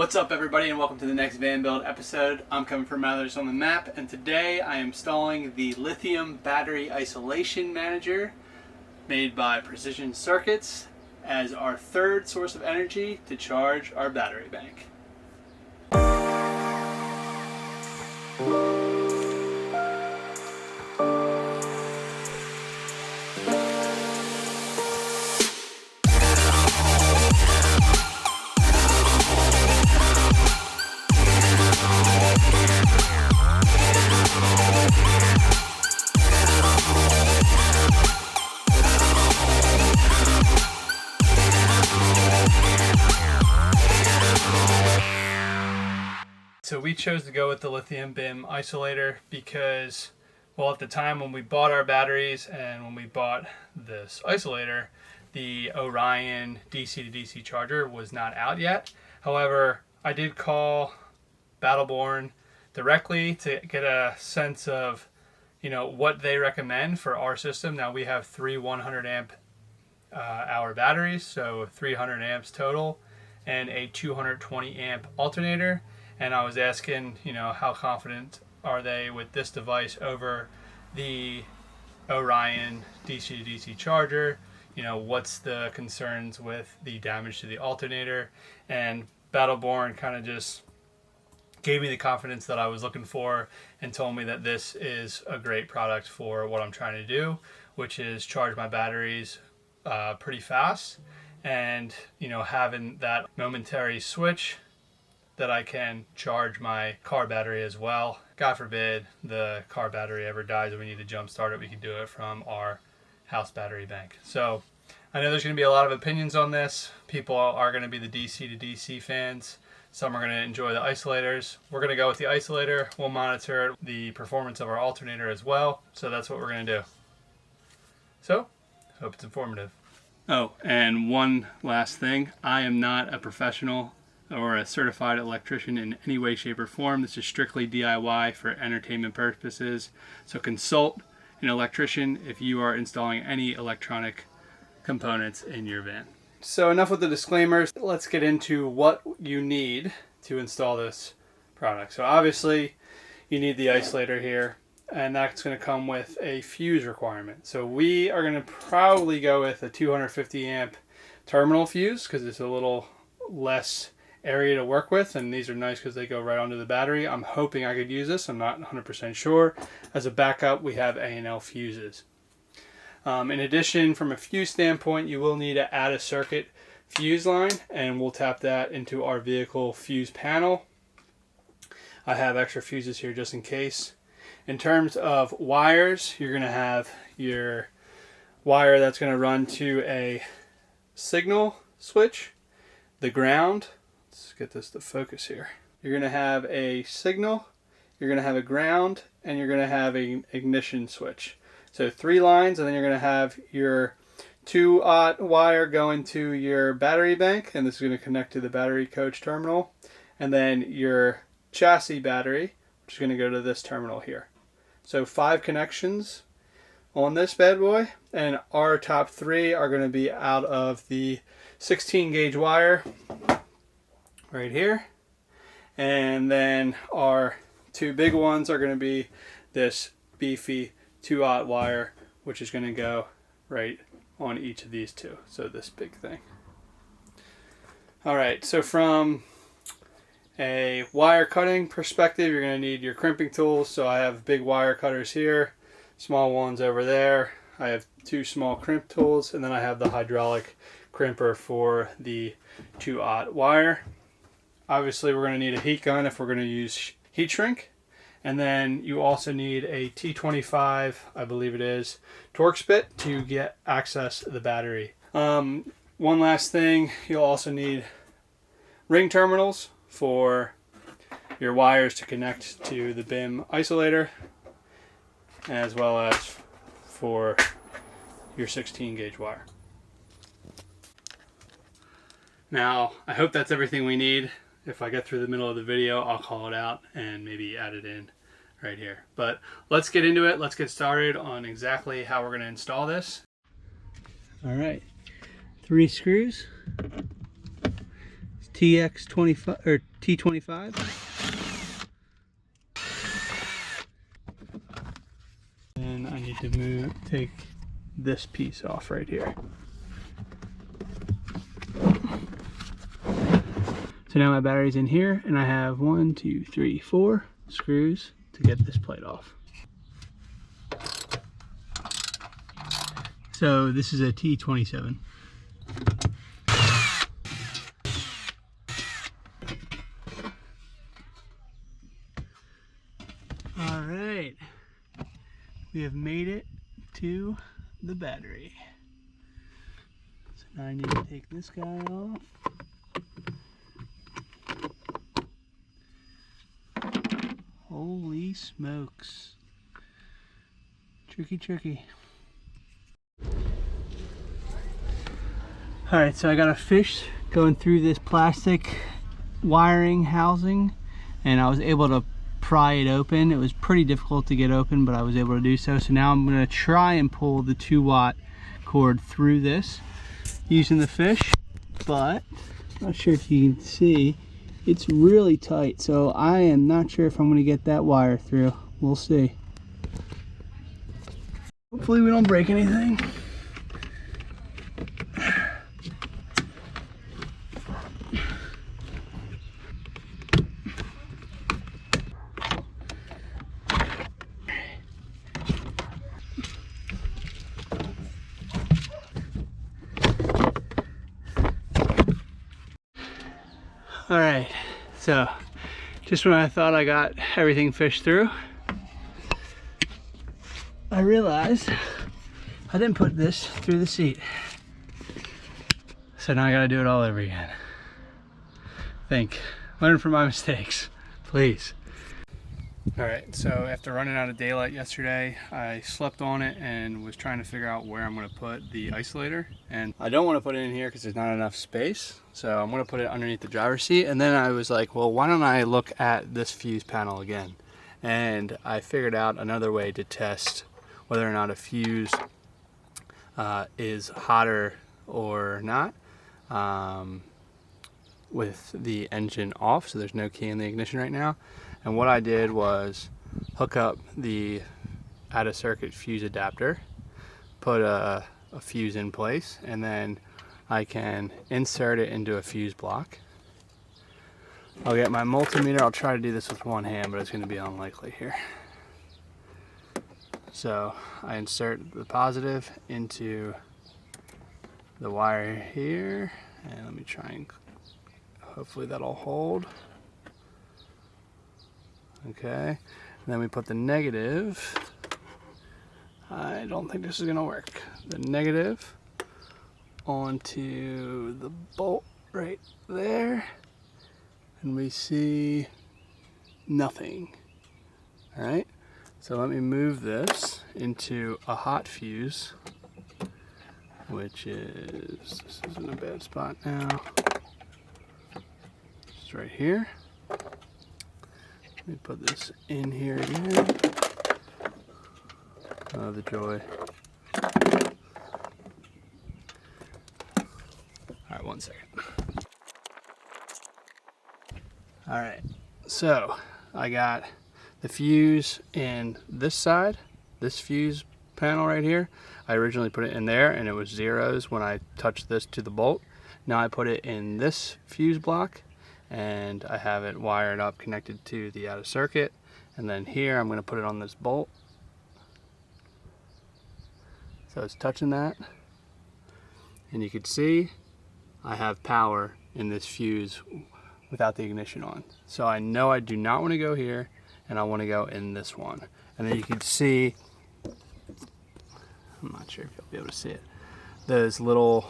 What's up everybody and welcome to the next van build episode. I'm coming from Others on the Map, and today I am installing the Lithium Battery Isolation Manager made by Precision Circuits as our third source of energy to charge our battery bank. So we chose to go with the Lithium Bim Isolator because, well, at the time when we bought our batteries and when we bought this isolator, the Orion DC to DC charger was not out yet. However, I did call Battleborn directly to get a sense of, what they recommend for our system. Now we have three 100 amp hour batteries, so 300 amps total, and a 220 amp alternator. And I was asking, how confident are they with this device over the Orion DC to DC charger? What's the concerns with the damage to the alternator? And Battleborn kind of just gave me the confidence that I was looking for and told me that this is a great product for what I'm trying to do, which is charge my batteries pretty fast, and having that momentary switch that I can charge my car battery as well. God forbid the car battery ever dies and we need to jump start it, we can do it from our house battery bank. So I know there's going to be a lot of opinions on this. People are going to be the DC to DC fans. Some are going to enjoy the isolators. We're going to go with the isolator. We'll monitor the performance of our alternator as well. So that's what we're going to do. So, hope it's informative. Oh, and one last thing. I am not a professional or a certified electrician in any way, shape, or form. This is strictly DIY for entertainment purposes. So consult an electrician if you are installing any electronic components in your van. So enough with the disclaimers. Let's get into what you need to install this product. So obviously you need the isolator here, and that's going to come with a fuse requirement. So we are going to probably go with a 250 amp terminal fuse because it's a little less area to work with, and these are nice because they go right onto the battery. I'm hoping I could use this. I'm not 100% sure. As a backup, we have A&L fuses. In addition, from a fuse standpoint, you will need to add a circuit fuse line, and we'll tap that into our vehicle fuse panel. I have extra fuses here just in case. In terms of wires, you're going to have your wire that's going to run to a signal switch, the ground. Let's get this to focus here. You're going to have a signal, you're going to have a ground, and you're going to have an ignition switch. So 3 lines, and then you're going to have your 2-aught wire going to your battery bank, and this is going to connect to the battery coach terminal. And then your chassis battery, which is going to go to this terminal here. So 5 connections on this bad boy, and our top 3 are going to be out of the 16 gauge wire right here, and then our 2 big ones are going to be this beefy 2-aught wire, which is going to go right on each of these 2. So this big thing. Alright, so from a wire cutting perspective, you're going to need your crimping tools. So I have big wire cutters here, small ones over there. I have 2 small crimp tools, and then I have the hydraulic crimper for the 2-aught wire. Obviously, we're going to need a heat gun if we're going to use heat shrink. And then you also need a T25, I believe it is, Torx bit to get access to the battery. One last thing, you'll also need ring terminals for your wires to connect to the BIM isolator, as well as for your 16 gauge wire. Now, I hope that's everything we need. If I get through the middle of the video, I'll call it out and maybe add it in right here. But let's get into it. Let's get started on exactly how we're going to install this. All right, 3 screws. TX25 or T25. And I need to take this piece off right here. So now my battery's in here, and I have 1, 2, 3, 4 screws to get this plate off. So this is a T27. All right, we have made it to the battery. So now I need to take this guy off. Holy smokes. Tricky. Alright, so I got a fish going through this plastic wiring housing, and I was able to pry it open. It was pretty difficult to get open, but I was able to do so. So now I'm going to try and pull the 2-watt cord through this using the fish, but I'm not sure if you can see, it's really tight. So I am not sure if I'm going to get that wire through. We'll see. Hopefully we don't break anything. All right, so just when I thought I got everything fished through, I realized I didn't put this through the seat. So now I gotta do it all over again. Learn from my mistakes, please. All right, so after running out of daylight yesterday, I slept on it and was trying to figure out where I'm gonna put the isolator. And I don't wanna put it in here because there's not enough space. So I'm gonna put it underneath the driver's seat. And then I was like, well, why don't I look at this fuse panel again? And I figured out another way to test whether or not a fuse is hotter or not with the engine off. So there's no key in the ignition right now. And what I did was hook up the out of circuit fuse adapter, put a fuse in place, and then I can insert it into a fuse block. I'll get my multimeter. I'll try to do this with one hand, but it's going to be unlikely here. So I insert the positive into the wire here, and let me try and hopefully that'll hold. Okay, and then we put the negative. I don't think this is gonna work. The negative onto the bolt right there, and we see nothing. All right, so let me move this into a hot fuse, which is, this is in a bad spot now. It's right here. Let me put this in here again. Oh, the joy. All right, 1 second. All right, so I got the fuse in this side, this fuse panel right here. I originally put it in there and it was zeros when I touched this to the bolt. Now I put it in this fuse block, and I have it wired up, connected to the out of circuit. And then here I'm going to put it on this bolt. So it's touching that, and you can see I have power in this fuse without the ignition on. So I know I do not want to go here, and I want to go in this one. And then you can see, I'm not sure if you'll be able to see it, those little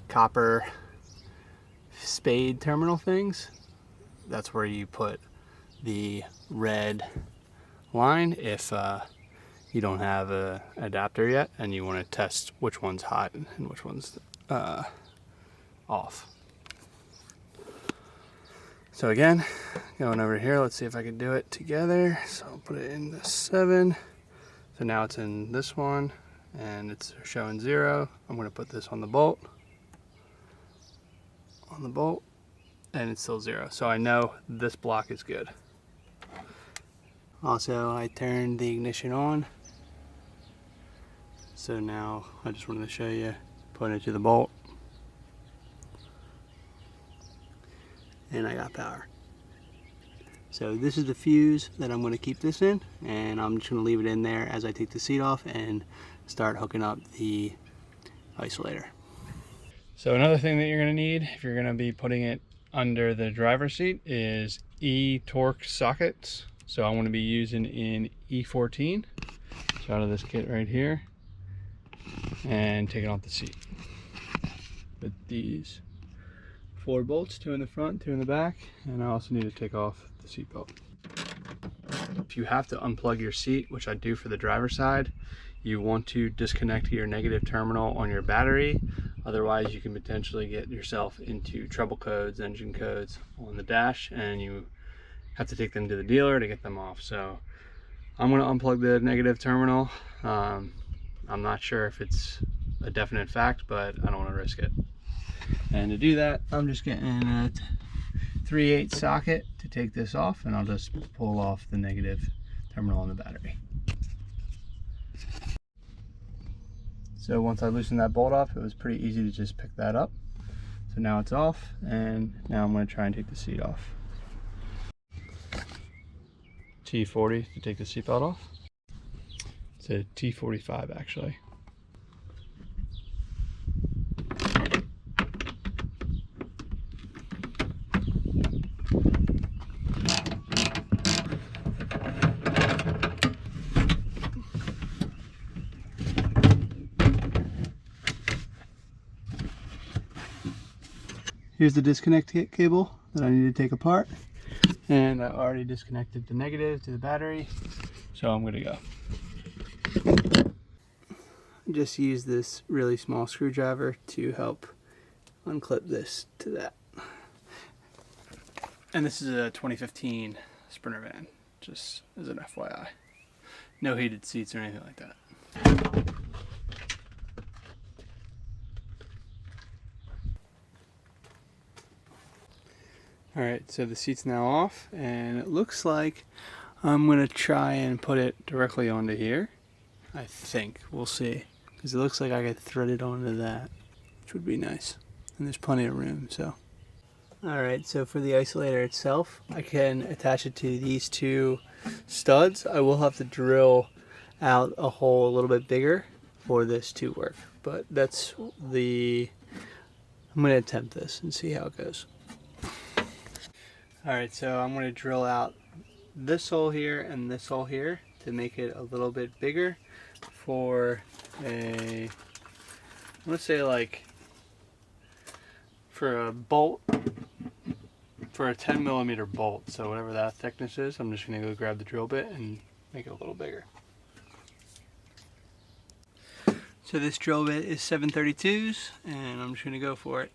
copper spade terminal things. That's where you put the red line if you don't have an adapter yet and you want to test which one's hot and which one's off. So again, going over here, let's see if I can do it together. So I'll put it in the 7. So now it's in this one and it's showing 0. I'm going to put this on the bolt. and it's still 0. So I know this block is good. Also, I turned the ignition on. So now I just wanted to show you, putting it to the bolt. And I got power. So this is the fuse that I'm going to keep this in, and I'm just going to leave it in there as I take the seat off and start hooking up the isolator. So another thing that you're going to need if you're going to be putting it under the driver's seat is E-torque sockets. So I'm going to be using in E14. So out of this kit right here, and taking off the seat with these 4 bolts, 2 in the front, 2 in the back, and I also need to take off the seat belt. If you have to unplug your seat, which I do for the driver's side, you want to disconnect your negative terminal on your battery. Otherwise, you can potentially get yourself into trouble codes, engine codes on the dash, and you have to take them to the dealer to get them off. So I'm going to unplug the negative terminal. I'm not sure if it's a definite fact, but I don't want to risk it. And to do that, I'm just getting a 3/8 socket to take this off, and I'll just pull off the negative terminal on the battery. So once I loosened that bolt off, it was pretty easy to just pick that up. So now it's off, and now I'm going to try and take the seat off. T40 to take the seatbelt off. It's a T45 actually. Here's the disconnect cable that I need to take apart, and I already disconnected the negative to the battery, so I'm gonna go. Just use this really small screwdriver to help unclip this to that. And this is a 2015 Sprinter van, just as an FYI. No heated seats or anything like that. Alright, so the seat's now off, and it looks like I'm going to try and put it directly onto here. I think. We'll see. Because it looks like I could thread it onto that, which would be nice. And there's plenty of room, so. Alright, so for the isolator itself, I can attach it to these 2 studs. I will have to drill out a hole a little bit bigger for this to work. But that's the... I'm going to attempt this and see how it goes. Alright, so I'm going to drill out this hole here and this hole here to make it a little bit bigger for a, I'm going to say like for a bolt, for a 10mm bolt, so whatever that thickness is, I'm just going to go grab the drill bit and make it a little bigger. So this drill bit is 732s, and I'm just going to go for it.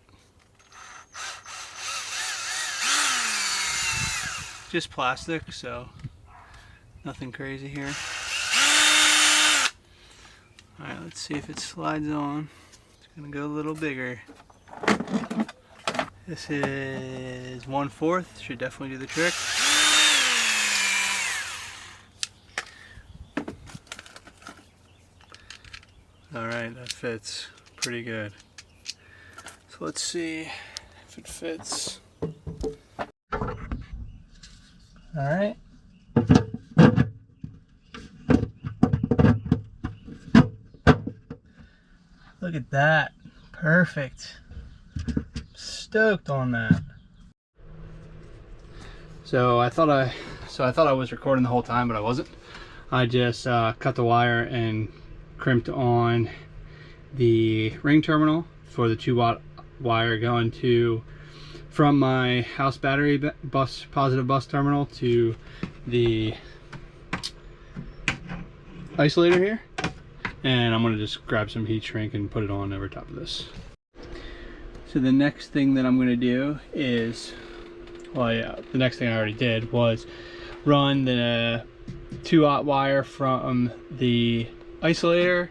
Just plastic, so nothing crazy here. Alright, let's see if it slides on. It's gonna go a little bigger. This is 1/4, should definitely do the trick. Alright, that fits pretty good. So let's see if it fits. Alright. Look at that. Perfect. Stoked on that. So I thought I was recording the whole time, but I wasn't. I just cut the wire and crimped on the ring terminal for the 2-watt wire going to from my house battery bus, positive bus terminal, to the isolator here. And I'm going to just grab some heat shrink and put it on over top of this. So the next thing that I'm going to do is, well yeah, the next thing I already did was run the 2-aught wire from the isolator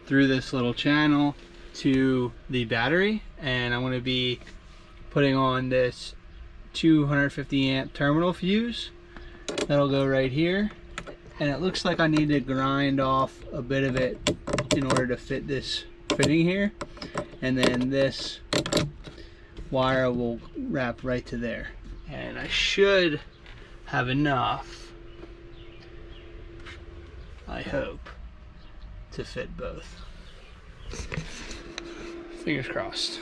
through this little channel to the battery, and I'm going to be putting on this 250 amp terminal fuse. That'll go right here. And it looks like I need to grind off a bit of it in order to fit this fitting here. And then this wire will wrap right to there. And I should have enough, I hope, to fit both. Fingers crossed.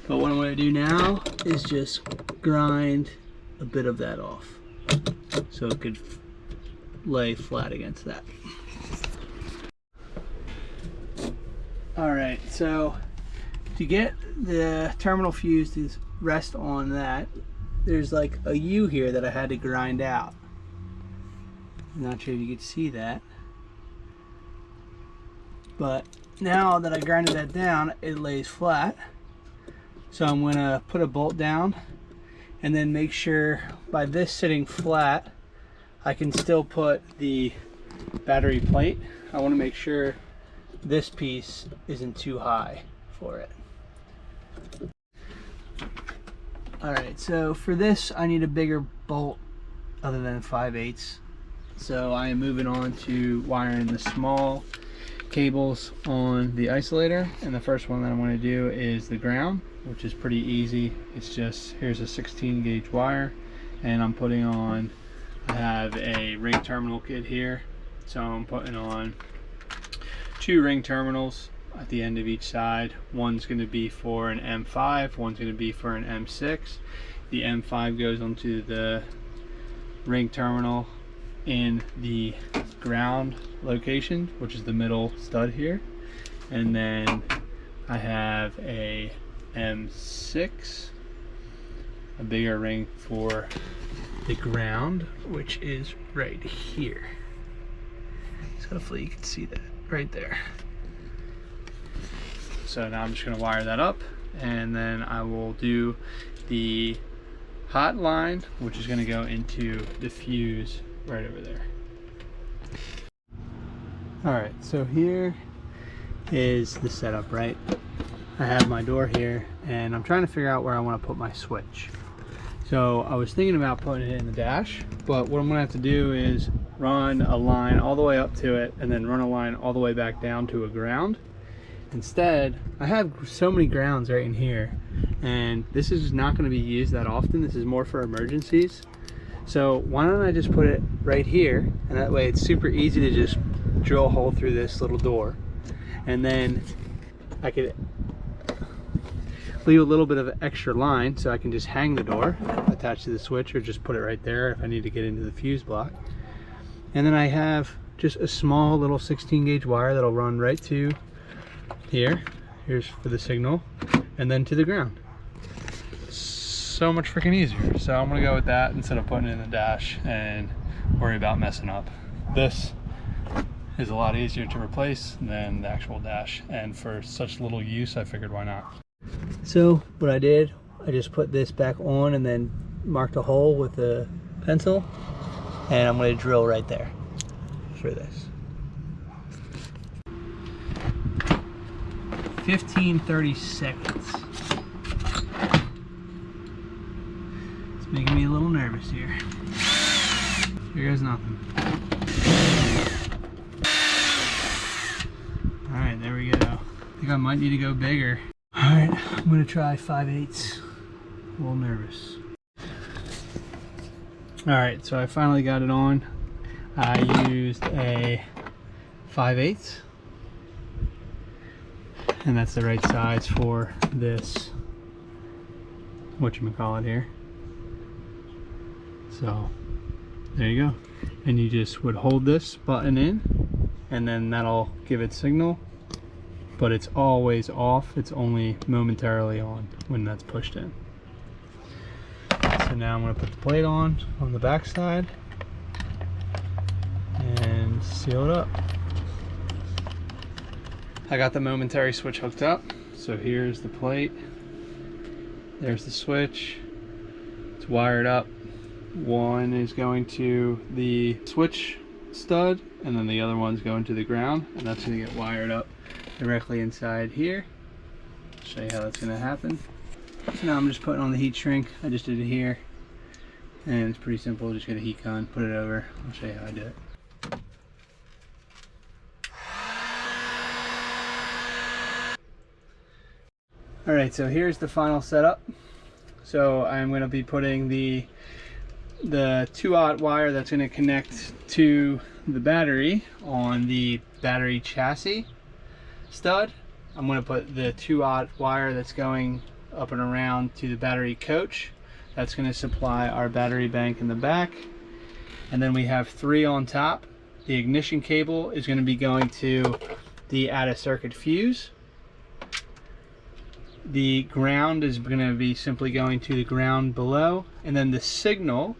But what I'm going to do now is just grind a bit of that off so it could lay flat against that. Alright, so to get the terminal fuse to rest on that, there's like a U here that I had to grind out. I'm not sure if you could see that. But now that I grinded that down, it lays flat. So I'm going to put a bolt down and then make sure by this sitting flat, I can still put the battery plate. I want to make sure this piece isn't too high for it. Alright, so for this I need a bigger bolt other than 5/8. So I am moving on to wiring the small cables on the isolator, and the first one that I want to do is the ground, which is pretty easy. It's just, here's a 16 gauge wire, and I'm putting on, I have a ring terminal kit here, so I'm putting on 2 ring terminals at the end of each side. One's going to be for an M5, one's going to be for an M6. The M5 goes onto the ring terminal in the ground location, which is the middle stud here, and then I have a M6, a bigger ring for the ground, which is right here. So hopefully you can see that right there. So now I'm just going to wire that up, and then I will do the hot line, which is going to go into the fuse right over there. Alright, so here is the setup, right? I have my door here, and I'm trying to figure out where I want to put my switch. So I was thinking about putting it in the dash, but what I'm going to have to do is run a line all the way up to it, and then run a line all the way back down to a ground. Instead, I have so many grounds right in here, and this is not going to be used that often. This is more for emergencies. So why don't I just put it right here, and that way it's super easy to just drill a hole through this little door, and then I could leave a little bit of extra line so I can just hang the door attached to the switch, or just put it right there if I need to get into the fuse block. And then I have just a small little 16 gauge wire that'll run right to here. Here's for the signal, and then to the ground. So much freaking easier. So I'm gonna go with that instead of putting it in the dash and worry about messing up. This is a lot easier to replace than the actual dash, and for such little use I figured why not. So what I did, I just put this back on and then marked a hole with a pencil, and I'm going to drill right there for this. 15-30 seconds. It's making me a little nervous here. Here goes nothing. Alright, there we go. I think I might need to go bigger. Alright, I'm going to try 5/8. A little nervous. Alright, so I finally got it on. I used a 5/8, and that's the right size for this, whatchamacallit here. So there you go. And you just would hold this button in, and then that'll give it signal, but it's always off. It's only momentarily on when that's pushed in. So now I'm going to put the plate on the back side and seal it up. I got the momentary switch hooked up. So here's the plate. There's the switch. It's wired up. One is going to the switch stud, and then the other one's going to the ground, and that's going to get wired up directly inside here. I'll show you how that's going to happen. So now I'm just putting on the heat shrink. I just did it here. And it's pretty simple. Just get a heat gun, put it over. I'll show you how I do it. Alright, so here's the final setup. So I'm going to be putting the 2-aught wire that's going to connect to the battery on the battery chassis stud. I'm going to put the 2-aught wire that's going up and around to the battery coach. That's going to supply our battery bank in the back. And then we have 3 on top. The ignition cable is going to be going to the out of circuit fuse. The ground is going to be simply going to the ground below. And then the signal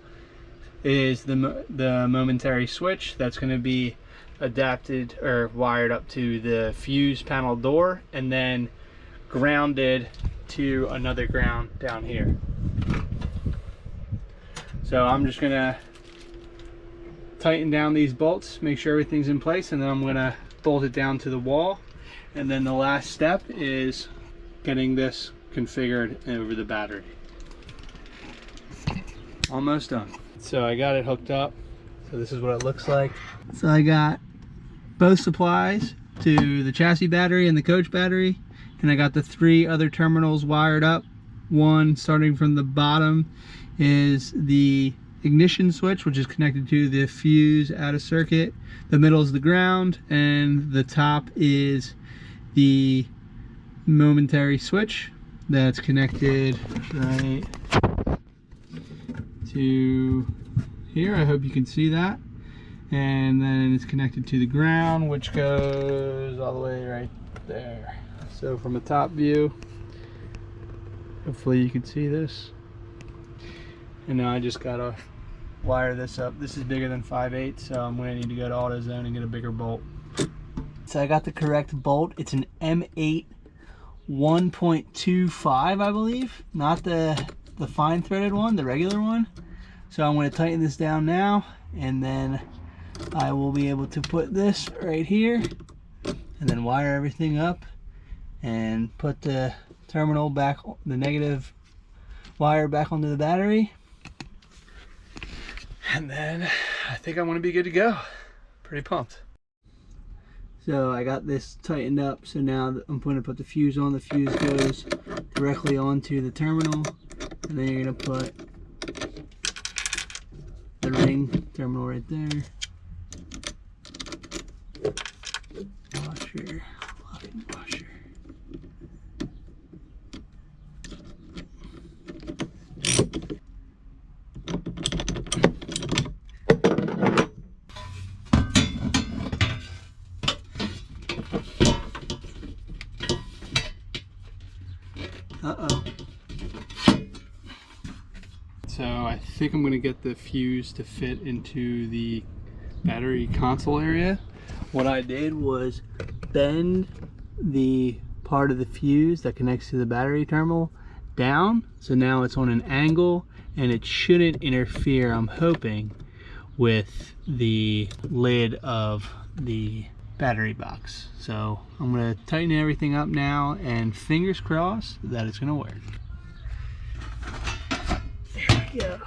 is the momentary switch that's going to be adapted or wired up to the fuse panel door and then grounded to another ground down here. So I'm just going to tighten down these bolts, make sure everything's in place, and then I'm going to bolt it down to the wall. And then the last step is getting this configured over the battery. Almost done. So I got it hooked up. So this is what it looks like. So I got both supplies to the chassis battery and the coach battery, and I got the 3 other terminals wired up. One starting from the bottom is the ignition switch, which is connected to the fuse out of circuit. The middle is the ground, and the top is the momentary switch that's connected right to here. I hope you can see that. And then it's connected to the ground, which goes all the way right there. So from a top view, hopefully you can see this. And now I just gotta wire this up. This is bigger than 5/8, so I'm gonna need to go to AutoZone and get a bigger bolt. So I got the correct bolt. It's an M8 1.25, I believe, not the fine threaded one, the regular one. So I'm going to tighten this down now, and then I will be able to put this right here and then wire everything up and put the terminal back, the negative wire back onto the battery. And then I think I'm going to be good to go. Pretty pumped. So I got this tightened up, so now I'm going to put the fuse on. The fuse goes directly onto the terminal, and then you're going to put the ring terminal right there. Washer, locking washer. Uh-oh. So I think I'm going to get the fuse to fit into the battery console area. What I did was bend the part of the fuse that connects to the battery terminal down, so now it's on an angle and it shouldn't interfere, I'm hoping, with the lid of the battery box. So I'm going to tighten everything up now, and fingers crossed that it's going to work. There we go.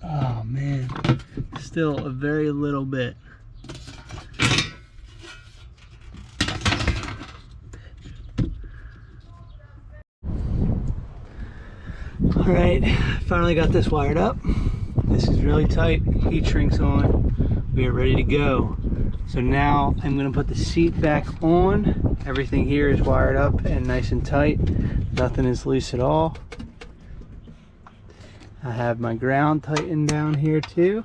Oh man, still a very little bit. Alright, finally got this wired up. This is really tight, heat shrink's on. We are ready to go. So now I'm going to put the seat back on. Everything here is wired up and nice and tight. Nothing is loose at all. I have my ground tightened down here too.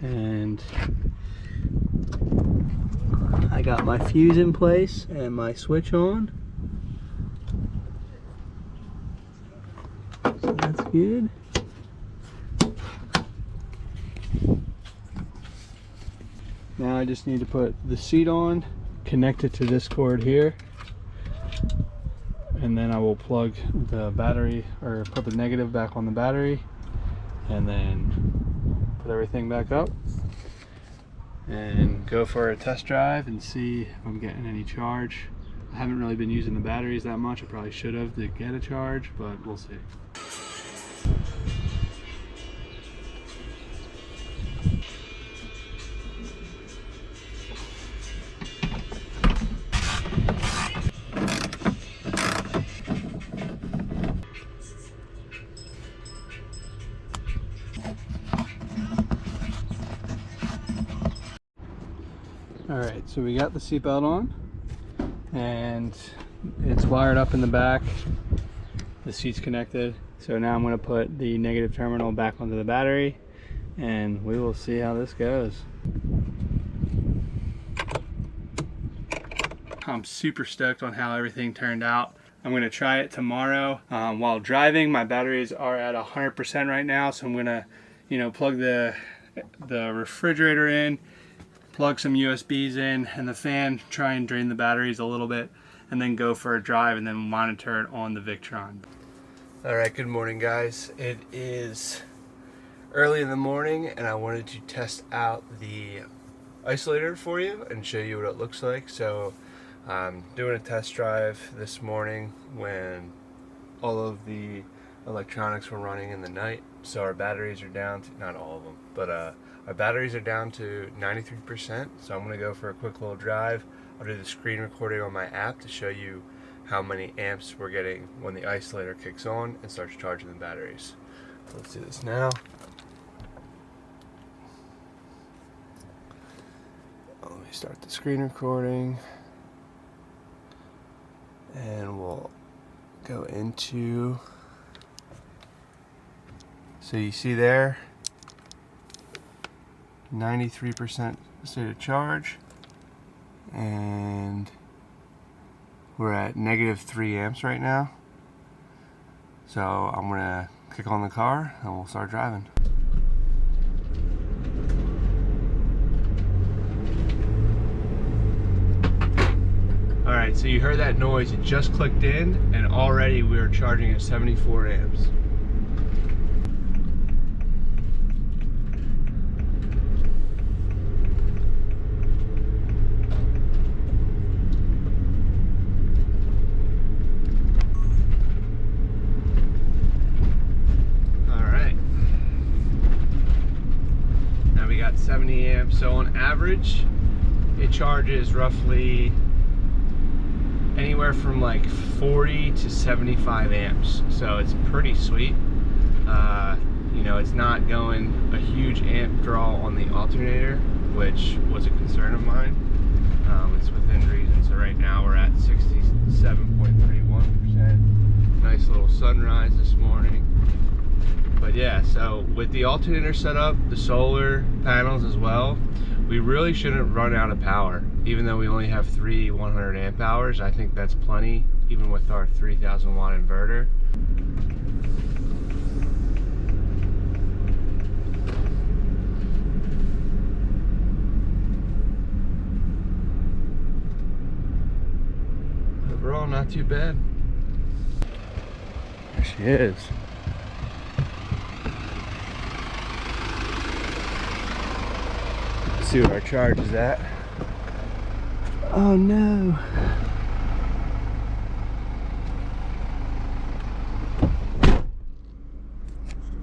And I got my fuse in place and my switch on. So that's good. Now I just need to put the seat on, connect it to this cord here, and then I will plug the battery, or put the negative back on the battery, and then put everything back up and go for a test drive and see if I'm getting any charge. I haven't really been using the batteries that much. I probably should have to get a charge, but we'll see. Alright, so we got the seatbelt on and it's wired up in the back. The seat's connected. So now I'm going to put the negative terminal back onto the battery and we will see how this goes. I'm super stoked on how everything turned out. I'm going to try it tomorrow while driving. My batteries are at 100% right now, so I'm going to, plug the refrigerator in, plug some USBs in, and the fan, try and drain the batteries a little bit, and then go for a drive and then monitor it on the Victron. Alright, good morning guys. It is early in the morning and I wanted to test out the Isolator for you and show you what it looks like. So I'm doing a test drive this morning when all of the electronics were running in the night. So our batteries are down to, not all of them, but our batteries are down to 93%, so I'm going to go for a quick little drive. I'll do the screen recording on my app to show you how many amps we're getting when the Isolator kicks on and starts charging the batteries. So let's do this now. Let me start the screen recording. And we'll go into, so you see there, 93% state of charge, and we're at -3 amps right now. So I'm gonna kick on the car and we'll start driving. Alright, so you heard that noise, it just clicked in and already we are charging at 74 amps. We got 70 amps, so on average it charges roughly anywhere from like 40 to 75 amps, so it's pretty sweet. It's not going a huge amp draw on the alternator, which was a concern of mine. It's within reason, so right now we're at 67.31%. Nice little sunrise this morning. But yeah, so with the alternator set up, the solar panels as well, we really shouldn't run out of power. Even though we only have 3 100 amp hours, I think that's plenty, even with our 3000 watt inverter. Overall, not too bad. There she is. See what our charge is at. Oh no.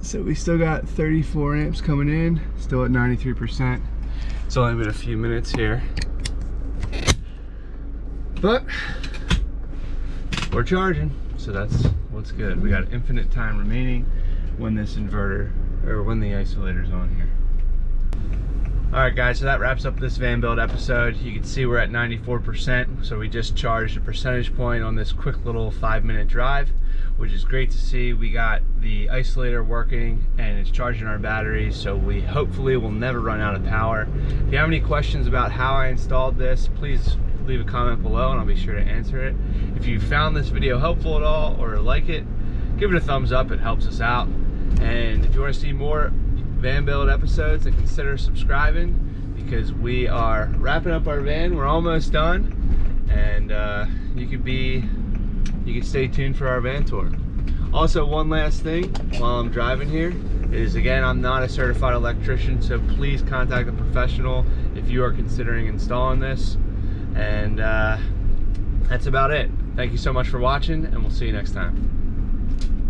So we still got 34 amps coming in, still at 93%. It's only been a few minutes here, but we're charging, so that's what's good. We got infinite time remaining when this inverter, or when the isolator's on here. Alright guys, so that wraps up this van build episode. You can see we're at 94%, so we just charged a percentage point on this quick little 5-minute drive, which is great to see. We got the isolator working and it's charging our batteries, so we hopefully will never run out of power. If you have any questions about how I installed this, please leave a comment below and I'll be sure to answer it. If you found this video helpful at all or like it, give it a thumbs up, it helps us out. And if you want to see more van build episodes, then consider subscribing, because we are wrapping up our van. We're almost done, and you could be you can stay tuned for our van tour. Also, one last thing while I'm driving here is, again, I'm not a certified electrician, so please contact a professional if you are considering installing this. And that's about it. Thank you so much for watching, and we'll see you next time.